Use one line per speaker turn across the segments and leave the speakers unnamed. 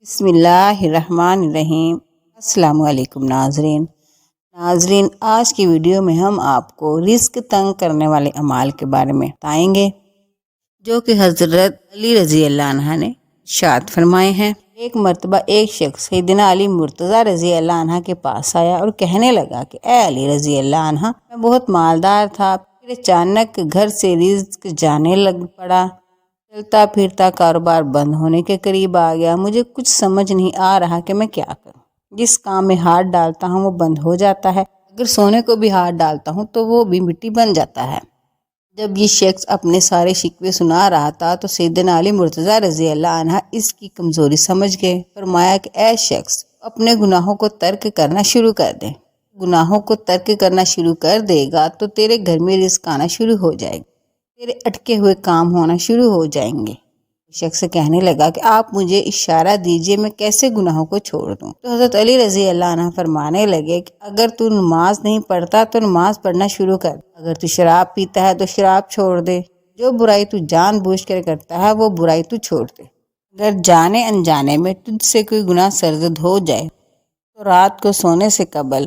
بسم اللہ الرحمن الرحیم۔ السلام علیکم ناظرین، آج کی ویڈیو میں ہم آپ کو رزق تنگ کرنے والے اعمال کے بارے میں بتائیں گے جو کہ حضرت علی رضی اللہ عنہ نے ارشاد فرمائے ہیں۔ ایک مرتبہ ایک شخص سیدنا علی مرتضیٰ رضی اللہ عنہ کے پاس آیا اور کہنے لگا کہ اے علی رضی اللہ عنہ، میں بہت مالدار تھا، پھر اچانک گھر سے رزق جانے لگ پڑا، چلتا پھرتا کاروبار بند ہونے کے قریب آ گیا، مجھے کچھ سمجھ نہیں آ رہا کہ میں کیا کروں۔ جس کام میں ہاتھ ڈالتا ہوں وہ بند ہو جاتا ہے، اگر سونے کو بھی ہاتھ ڈالتا ہوں تو وہ بھی مٹی بن جاتا ہے۔ جب یہ شخص اپنے سارے شکوے سنا رہا تھا تو سیدنا علی مرتضیٰ رضی اللہ عنہ اس کی کمزوری سمجھ گئے۔ فرمایا کہ اے شخص، اپنے گناہوں کو ترک کرنا شروع کر دے، گناہوں کو ترک کرنا شروع کر دے گا تو تیرے گھر میں رزق آنا شروع ہو جائے گا، تیرے اٹکے ہوئے کام ہونا شروع ہو جائیں گے۔ شخص کہنے لگا کہ آپ مجھے اشارہ دیجئے، میں کیسے گناہوں کو چھوڑ دوں؟ تو حضرت علی رضی اللہ عنہ فرمانے لگے کہ اگر تو نماز نہیں پڑھتا تو نماز پڑھنا شروع کر، اگر تو شراب پیتا ہے تو شراب چھوڑ دے، جو برائی تو جان بوجھ کر کرتا ہے وہ برائی تو چھوڑ دے، اگر جانے انجانے میں تجھ سے کوئی گناہ سرزد ہو جائے تو رات کو سونے سے قبل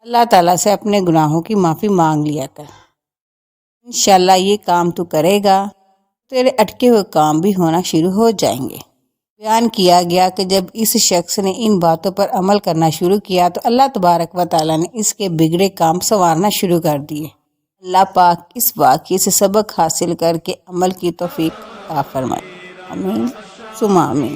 اللہ تعالیٰ سے اپنے گناہوں کی معافی مانگ لیا کر، انشاءاللہ یہ کام تو کرے گا، تیرے اٹکے ہوئے کام بھی ہونا شروع ہو جائیں گے۔ بیان کیا گیا کہ جب اس شخص نے ان باتوں پر عمل کرنا شروع کیا تو اللہ تبارک و تعالیٰ نے اس کے بگڑے کام سنوارنا شروع کر دیے۔ اللہ پاک اس واقعے سے سبق حاصل کر کے عمل کی توفیق عطا فرمائے۔ آمین ثم آمین۔